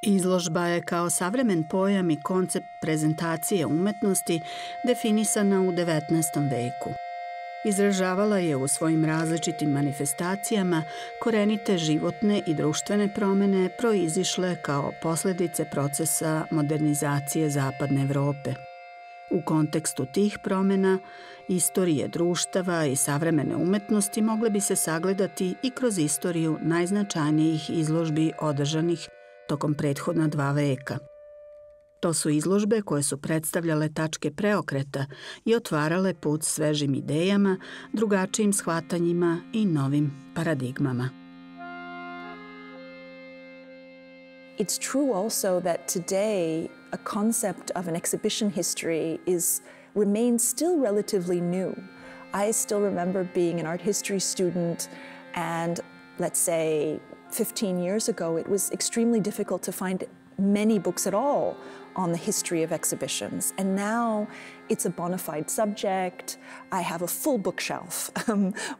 Izložba je kao savremen pojam i koncept prezentacije umetnosti definisana u 19. veku. Izražavala je u svojim različitim manifestacijama korenite životne i društvene promene proizišle kao posljedice procesa modernizacije Zapadne Evrope. U kontekstu tih promena, istorije društava i savremene umetnosti mogle bi se sagledati i kroz istoriju najznačajnijih izložbi održanih tokom prethodna 2 veka. To su izložbe koje su predstavljale tačke preokreta i otvarale put svežim idejama, drugačijim shvatanjima i novim paradigmama. It's true also that today a concept of an exhibition history remains still relatively new. I still remember being an art history student, and let's say 15 years ago, it was extremely difficult to find many books at all on the history of exhibitions. And now it's a bona fide subject. I have a full bookshelf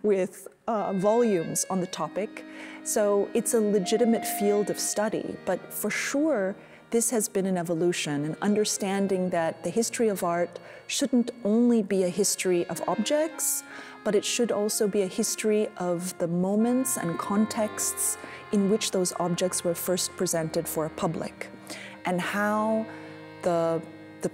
with volumes on the topic. So it's a legitimate field of study. But for sure, this has been an evolution, an understanding that the history of art shouldn't only be a history of objects, but it should also be a history of the moments and contexts in which those objects were first presented for a public, and how the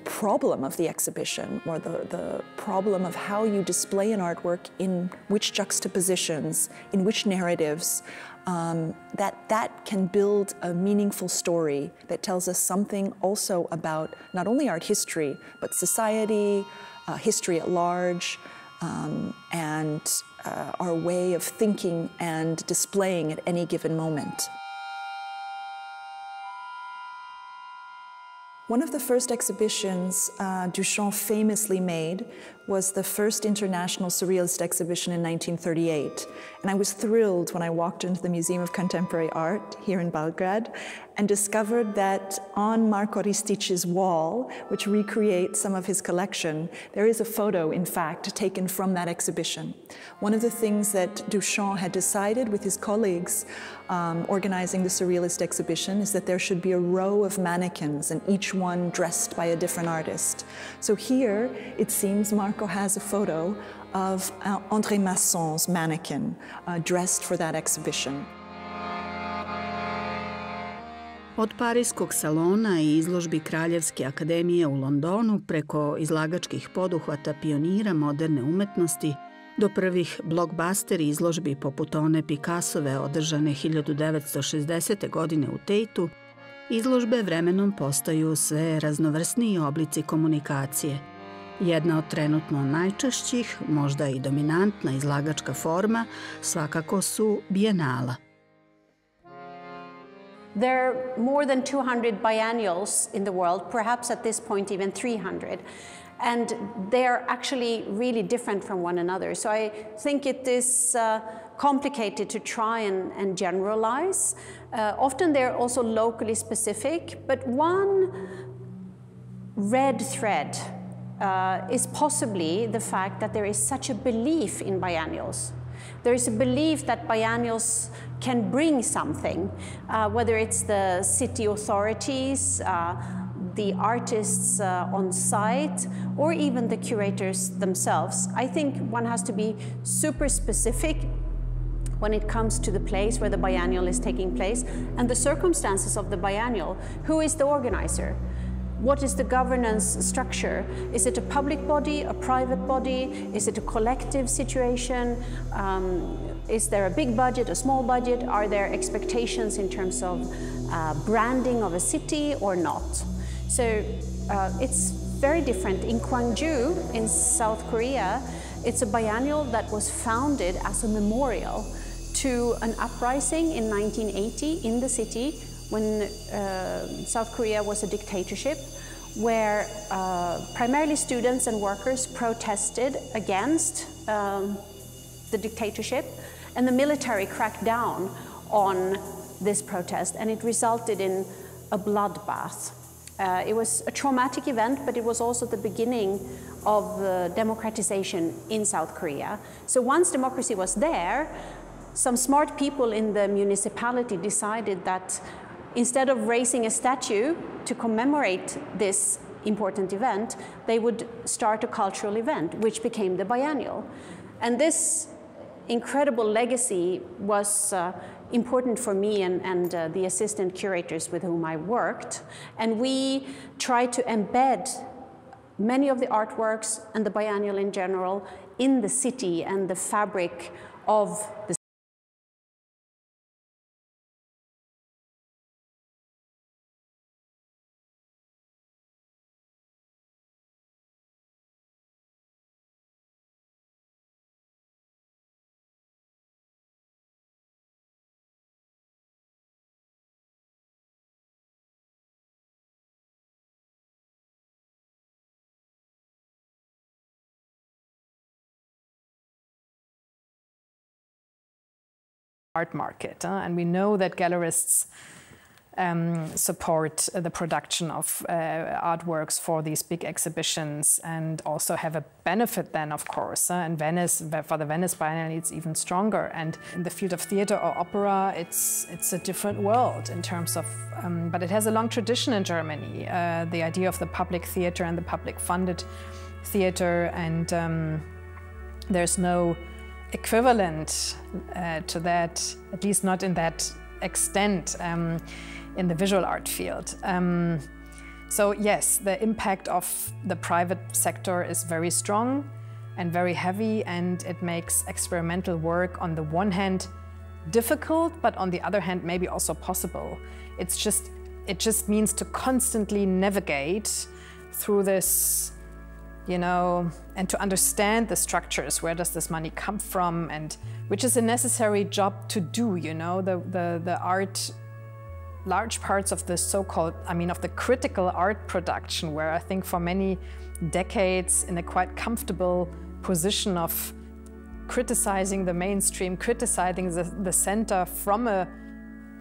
problem of the exhibition, or the problem of how you display an artwork, in which juxtapositions, in which narratives, that can build a meaningful story that tells us something also about not only art history, but society, history at large, and our way of thinking and displaying at any given moment. One of the first exhibitions Duchamp famously made was the first International Surrealist Exhibition in 1938. And I was thrilled when I walked into the Museum of Contemporary Art here in Belgrade and discovered that on Marko Ristic's wall, which recreates some of his collection, there is a photo, in fact, taken from that exhibition. One of the things that Duchamp had decided with his colleagues organizing the Surrealist exhibition is that there should be a row of mannequins, and each one dressed by a different artist. So here, it seems Marko has a photo of André Masson's mannequin dressed for that exhibition. Od Parijskog salona i izložbi Kraljevske akademije u Londonu preko izlagačkih poduhvata pionira moderne umetnosti do prvih blockbuster izložbi poput one Picassove održane 1960. godine u Tateu, izložbe vremenom postaju sve raznovrsniji oblici komunikacije. Jedna od trenutno najčešćih, možda i dominantna izlagačka forma, svakako su bijenala. There are more than 200 biennials in the world, perhaps at this point even 300. And they're actually really different from one another. So I think it is complicated to try and generalize. Often they're also locally specific, but one red thread is possibly the fact that there is such a belief in biennials. There is a belief that biennials can bring something, whether it's the city authorities, the artists on site, or even the curators themselves. I think one has to be super specific when it comes to the place where the biennial is taking place and the circumstances of the biennial. Who is the organizer? What is the governance structure? Is it a public body, a private body? Is it a collective situation? Is there a big budget, a small budget? Are there expectations in terms of branding of a city or not? So it's very different. In Gwangju, in South Korea, it's a biennial that was founded as a memorial to an uprising in 1980 in the city when South Korea was a dictatorship, where primarily students and workers protested against the dictatorship, and the military cracked down on this protest, and it resulted in a bloodbath. It was a traumatic event, but it was also the beginning of democratization in South Korea. So once democracy was there, some smart people in the municipality decided that instead of raising a statue to commemorate this important event, they would start a cultural event, which became the biennial. And this incredible legacy was important for me and the assistant curators with whom I worked. And we tried to embed many of the artworks and the biennial in general in the city and the fabric of the art market. And we know that gallerists support the production of artworks for these big exhibitions and also have a benefit then, of course. In Venice, for the Venice Biennale, it's even stronger. And in the field of theater or opera, it's a different world in terms of, but it has a long tradition in Germany. The idea of the public theater and the public funded theater, and there's no equivalent to that, at least not in that extent in the visual art field. So yes, the impact of the private sector is very strong and very heavy, and it makes experimental work on the one hand difficult, but on the other hand maybe also possible. It just means to constantly navigate through this, you know, and to understand the structures, where does this money come from, and which is a necessary job to do, you know, the art, large parts of the so-called, I mean, of the critical art production, where I think for many decades in a quite comfortable position of criticizing the mainstream, criticizing the center from a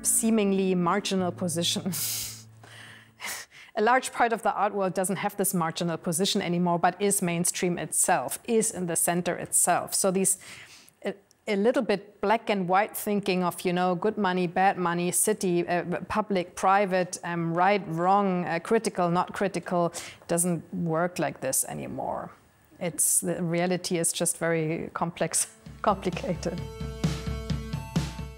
seemingly marginal position. A large part of the art world doesn't have this marginal position anymore, but is mainstream itself, is in the center itself. So these a little bit black and white thinking of, you know, good money, bad money, city, public, private, right, wrong, critical, not critical, doesn't work like this anymore. The reality is just very complicated.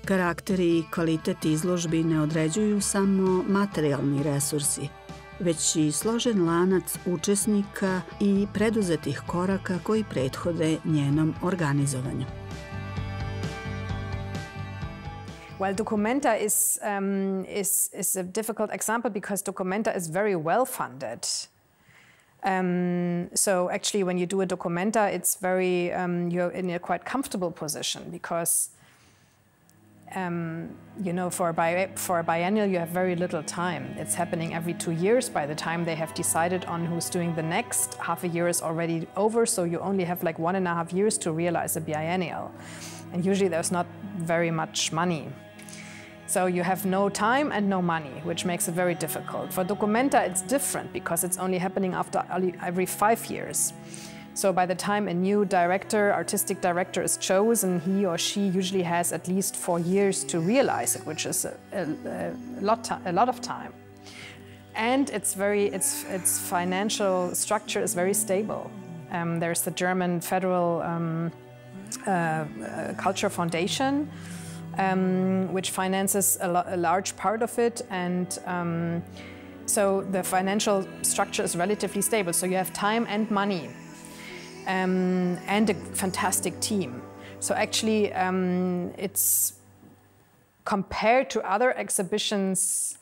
Karakter i kvalitet izložbi ne određuju samo materijalni resursi, već i složen lanac učesnika i preduzetih koraka koji prethode njenom organizovanju. Well, Documenta is a difficult example because Documenta is very well funded. So actually, when you do a Documenta, it's very you're in a quite comfortable position because you know, for a biennial, you have very little time. It's happening every 2 years. By the time they have decided on who's doing the next, half a year is already over, so you only have like 1.5 years to realize a biennial. And usually there's not very much money. So you have no time and no money, which makes it very difficult. For Documenta, it's different because it's only happening after every 5 years. So by the time a new director, artistic director is chosen, he or she usually has at least 4 years to realize it, which is a lot of time. And its financial structure is very stable. There's the German Federal Culture Foundation, which finances a large part of it, and so the financial structure is relatively stable. So you have time and money. And a fantastic team. So actually, it's compared to other exhibitions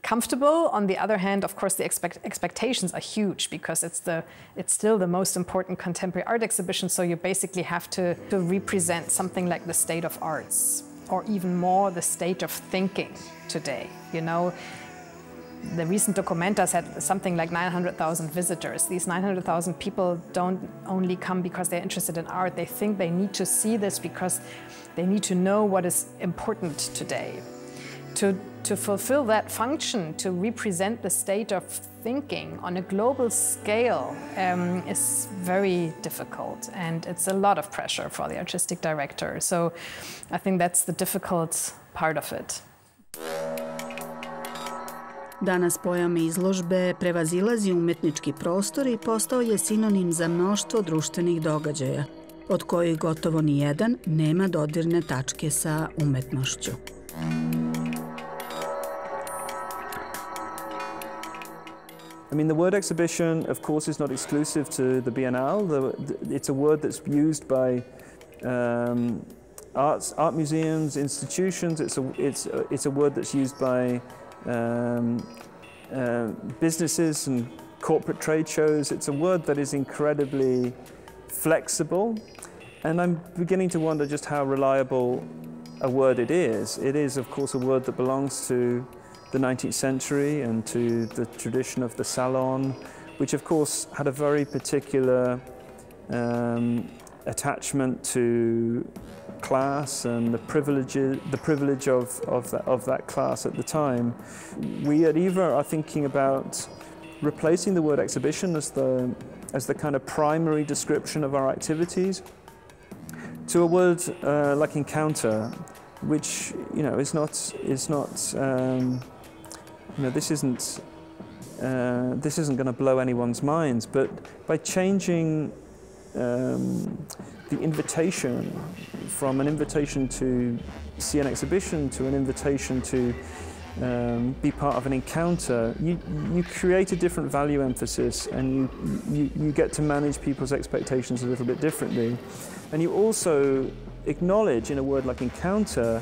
comfortable. On the other hand, of course, the expectations are huge because it's still the most important contemporary art exhibition. So you basically have to represent something like the state of arts, or even more the state of thinking today. You know, the recent Documentas had something like 900,000 visitors. These 900,000 people don't only come because they're interested in art. They think they need to see this because they need to know what is important today. To fulfill that function, to represent the state of thinking on a global scale is very difficult, and it's a lot of pressure for the artistic director. So I think that's the difficult part of it. Danas pojam izložbe prevazilazi umetnički prostor i postao je sinonim za mnoštvo društvenih događaja, od kojih gotovo nijedan nema dodirne tačke sa umetnošću. I mean, the word exhibition, of course, is not exclusive to the Biennale. It's a word that's used by art museums, institutions. It's a word that's used by businesses and corporate trade shows. It's a word that is incredibly flexible, and I'm beginning to wonder just how reliable a word it is. It is, of course, a word that belongs to the 19th century and to the tradition of the salon, which of course had a very particular attachment to class and the privilege of that class at the time. We at EVA are thinking about replacing the word exhibition as the kind of primary description of our activities to a word like encounter, which is not this isn't going to blow anyone's minds, but by changing the invitation from an invitation to see an exhibition to an invitation to be part of an encounter, you create a different value emphasis, and you get to manage people's expectations a little bit differently. And you also acknowledge, in a word like encounter,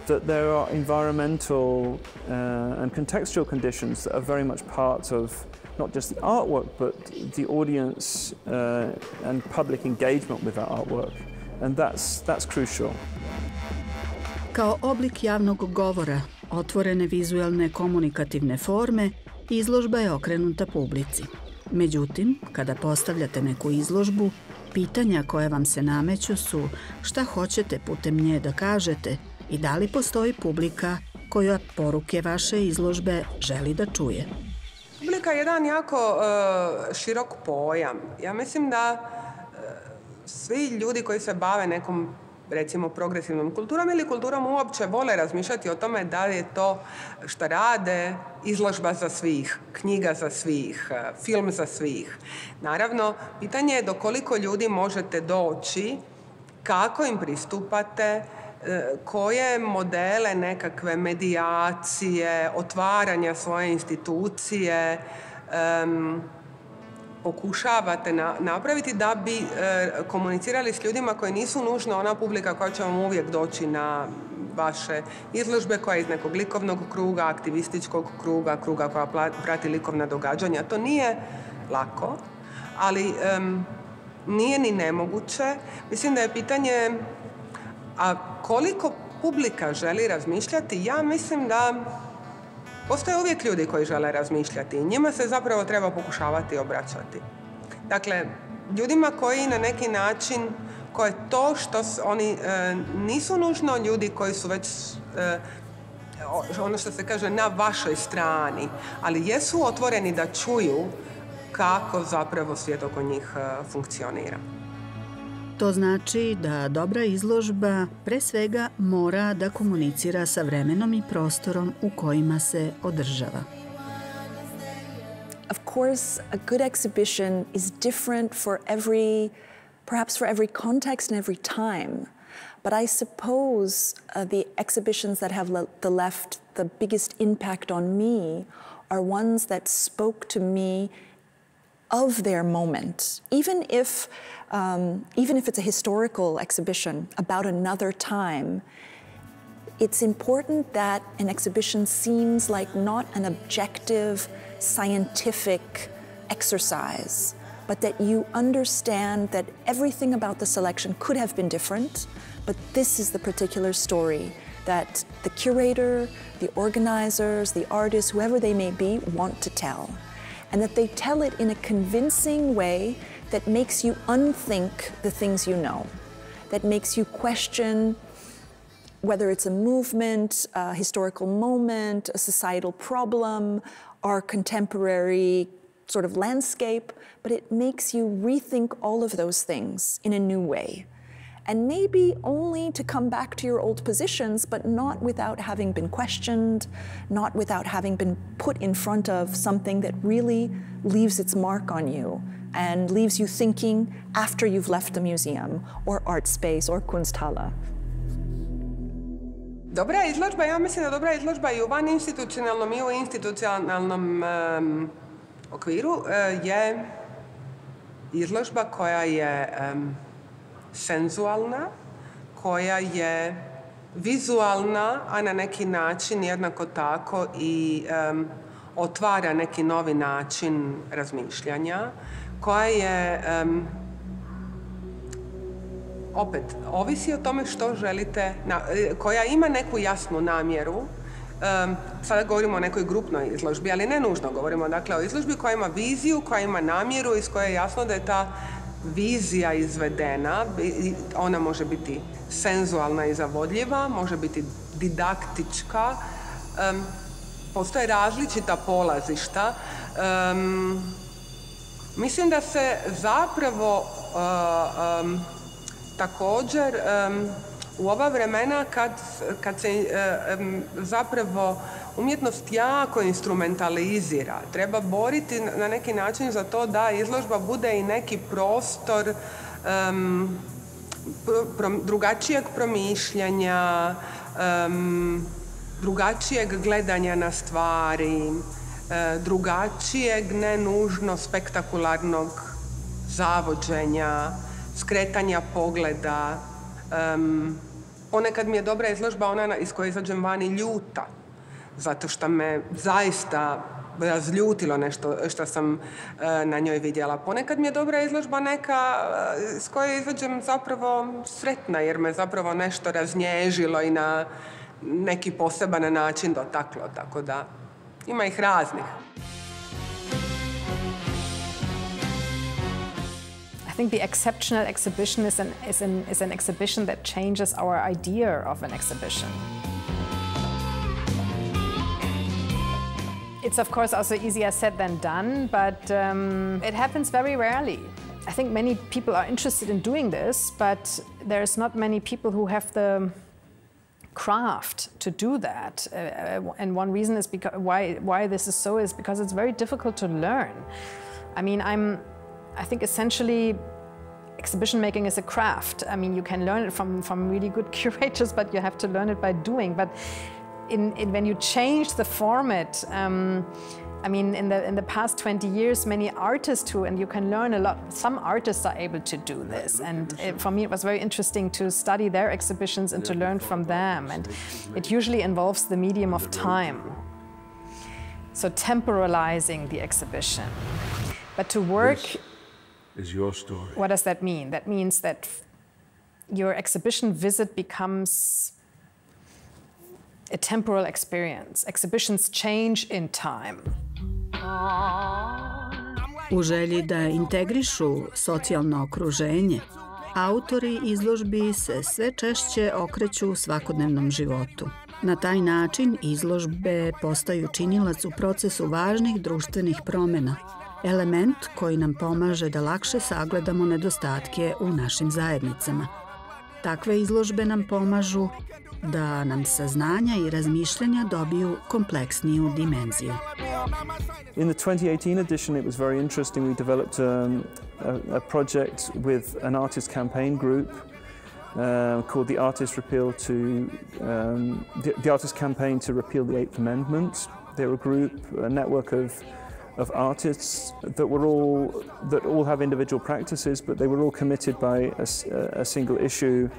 that there are environmental and contextual conditions that are very much part of not just the artwork, but the audience and public engagement with that artwork. And that's crucial. Kao oblik javnog govora, otvorene vizuelne komunikativne forme, izložba je okrenuta publici. Međutim, kada postavljate neku izložbu, pitanja koje vam se nameću su šta hoćete putem nje da kažete i da li postoji publika koja poruke vaše izložbe želi da čuje. Publika je jedan jako širok pojam. Ja mislim da svi ljudi koji se bave nekom, recimo, progresivnom kulturom ili kulturom uopće vole razmišljati o tome da je to što rade izložba za svih, knjiga za svih, film za svih. Naravno, pitanje je do koliko ljudi možete doći, kako im pristupate, koje modele nekakve medijacije, otvaranja svoje institucije pokušavate napraviti da bi komunicirali s ljudima koji nisu nužno ona publika koja će vam uvijek doći na vaše izložbe, koja je iz nekog likovnog kruga, aktivističkog kruga koja prati likovna događanja. To nije lako, ali nije ni nemoguće. Mislim da je pitanje koliko publika želi razmišljati. Ja mislim da postoje uvijek ljudi koji žele razmišljati i njima se zapravo treba pokušavati obraćati. Dakle, ljudima koji na neki način, koje to što oni nisu nužno ljudi koji su već ono što se kaže na vašoj strani, ali jesu otvoreni da čuju kako zapravo svijet oko njih funkcionira. To znači da dobra izložba pre svega mora da komunicira sa vremenom i prostorom u kojima se održava. Of course, a good exhibition is different perhaps for every context and every time. But I suppose the exhibitions that have left the biggest impact on me are ones that spoke to me of their moment, even if it's a historical exhibition about another time. It's important that an exhibition seems like not an objective, scientific exercise, but that you understand that everything about the selection could have been different, but this is the particular story that the curator, the organizers, the artists, whoever they may be, want to tell. And that they tell it in a convincing way that makes you unthink the things you know, that makes you question whether it's a movement, a historical moment, a societal problem, our contemporary sort of landscape, but it makes you rethink all of those things in a new way. and maybe only to come back to your old positions, but not without having been questioned, not without having been put in front of something that really leaves its mark on you and leaves you thinking after you've left the museum or art space or Kunsthalle. Dobra izložba, ja mislim da dobra izložba i u vaninstitucionalnom i u institucionalnom okviru je izložba koja je senzualna, koja je vizualna, a na neki način jednako tako i otvara neki novi način razmišljanja, koja je opet, ovisi o tome što želite, koja ima neku jasnu namjeru. Sada govorimo o nekoj grupnoj izložbi, ali ne nužno govorimo, dakle, o izložbi koja ima viziju, koja ima namjeru, iz koje je jasno da je ta vizija izvedena. Ona može biti senzualna i zavodljiva, može biti didaktička. Postoje različita polazišta. Mislim da se zapravo također u ova vremena kad se zapravo umjetnost jako instrumentalizira, treba boriti na neki način za to da izložba bude i neki prostor drugačijeg promišljanja, drugačijeg gledanja na stvari, drugačijeg, ne nužno spektakularnog zavođenja, skretanja pogleda. Ponekad mi je dobra izložba ona iz koje izađem vani ljuta, zato što me zaista razljutilo nešto što sam na njoj vidjela. Ponekad mi je dobra izložba neka s koje izađem zapravo sretna, jer me zapravo nešto raznježilo i na neki poseban način dotaklo, tako da ima ih raznih. I think the exceptional exhibition is an exhibition that changes our idea of an exhibition. It's of course also easier said than done, but it happens very rarely. I think many people are interested in doing this, but there's not many people who have the craft to do that. And one reason is because why this is so is because it's very difficult to learn. I mean, I think essentially exhibition making is a craft. I mean, you can learn it from really good curators, but you have to learn it by doing. But when you change the format, I mean, in the past 20 years, many artists and you can learn a lot. Some artists are able to do this, and for me it was very interesting to study their exhibitions and to learn from them. And it usually involves the medium of time. So temporalizing the exhibition. But to work is your story. What does that mean? That means that your exhibition visit becomes a temporal experience. Exhibitions change in time. U želji da integrišu socijalno okruženje, autori izložbi se sve češće okreću svakodnevnom životu. Na taj način izložbe postaju činilac u procesu važnih društvenih promjena, element koji nam pomaže da lakše sagledamo nedostatke u našim zajednicama. Takve izložbe nam pomažu da nam saznanja i razmišljanja dobiju kompleksniju dimenziju. In the 2018 edition, it was very interesting. We developed a project with an artist campaign group called the Artist Campaign to Repeal the Eighth Amendment. They're a group, a network of artists that all have individual practices, but they were all committed by a single issue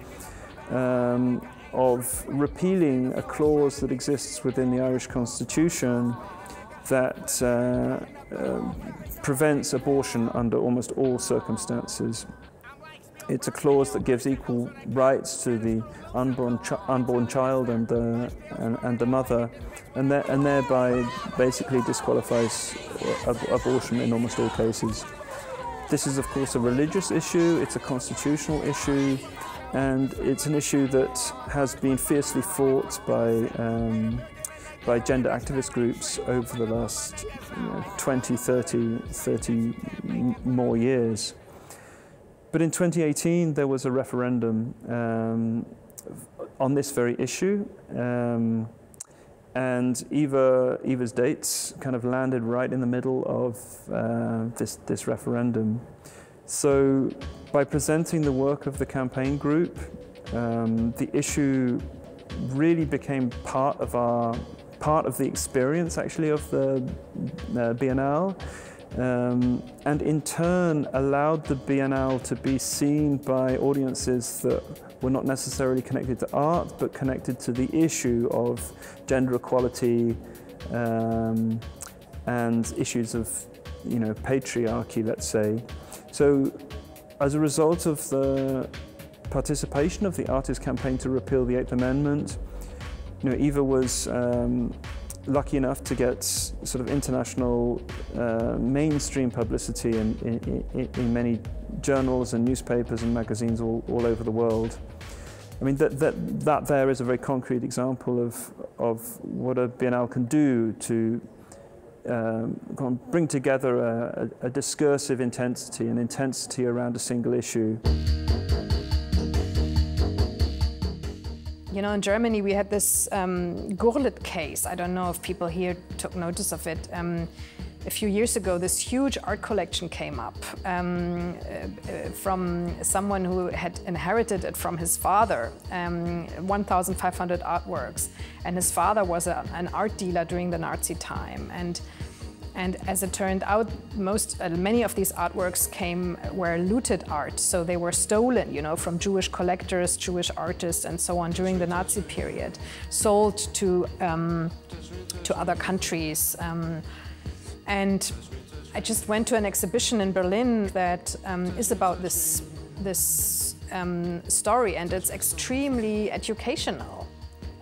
of repealing a clause that exists within the Irish Constitution that prevents abortion under almost all circumstances. It's a clause that gives equal rights to the unborn child and the mother, and thereby basically disqualifies abortion in almost all cases. This is, of course, a religious issue. It's a constitutional issue, and it's an issue that has been fiercely fought by gender activist groups over the last 20, 30 more years. But in 2018, there was a referendum on this very issue. And Eva's dates kind of landed right in the middle of this referendum. So by presenting the work of the campaign group, the issue really became part of the experience actually of the Biennale, and in turn allowed the Biennale to be seen by audiences that were not necessarily connected to art, but connected to the issue of gender equality and issues of, patriarchy, let's say. So, as a result of the participation of the artist campaign to repeal the Eighth Amendment, Eva was lucky enough to get sort of international mainstream publicity in many journals and newspapers and magazines all over the world. I mean, that there is a very concrete example of what a Biennale can do to bring together a discursive intensity, an intensity around a single issue. In Germany we had this Gurlitt case. I don't know if people here took notice of it. A few years ago, this huge art collection came up from someone who had inherited it from his father, 1,500 artworks. And his father was an art dealer during the Nazi time. And as it turned out, many of these artworks were looted art, so they were stolen, from Jewish collectors, Jewish artists, and so on during the Nazi period, sold to other countries. And I just went to an exhibition in Berlin that is about this story, and it's extremely educational,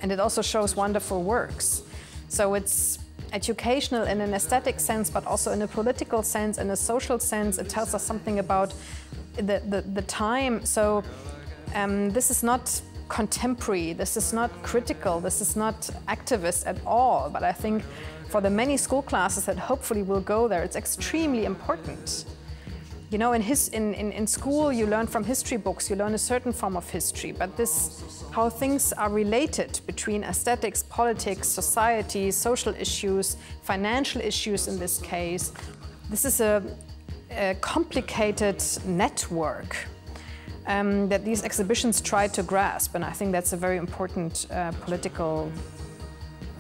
and it also shows wonderful works. So it's educational in an aesthetic sense, but also in a political sense, in a social sense. It tells us something about the time. So this is not contemporary, this is not critical, this is not activist at all. But I think for the many school classes that hopefully will go there, it's extremely important. In school you learn from history books, you learn a certain form of history, but how things are related between aesthetics, politics, society, social issues, financial issues in this case. This is a complicated network that these exhibitions try to grasp, and I think that's a very important political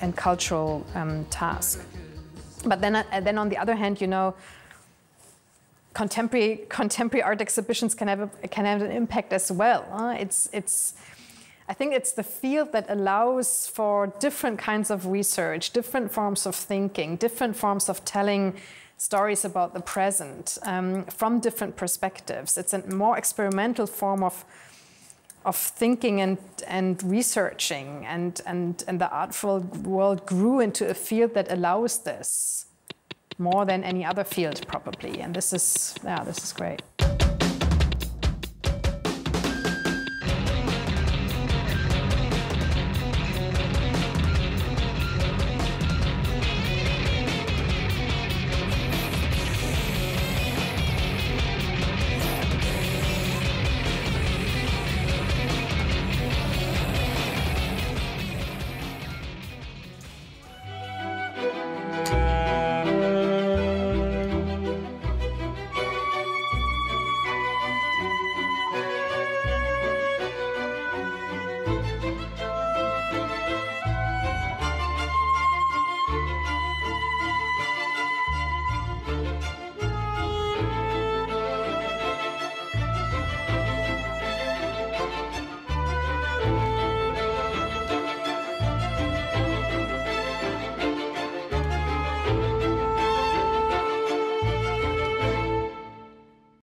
and cultural task. But then on the other hand, contemporary art exhibitions can have an impact as well. I think it's the field that allows for different kinds of research, different forms of thinking, different forms of telling stories about the present from different perspectives. It's a more experimental form of thinking and researching, and the art world grew into a field that allows this more than any other field, probably. And this is great.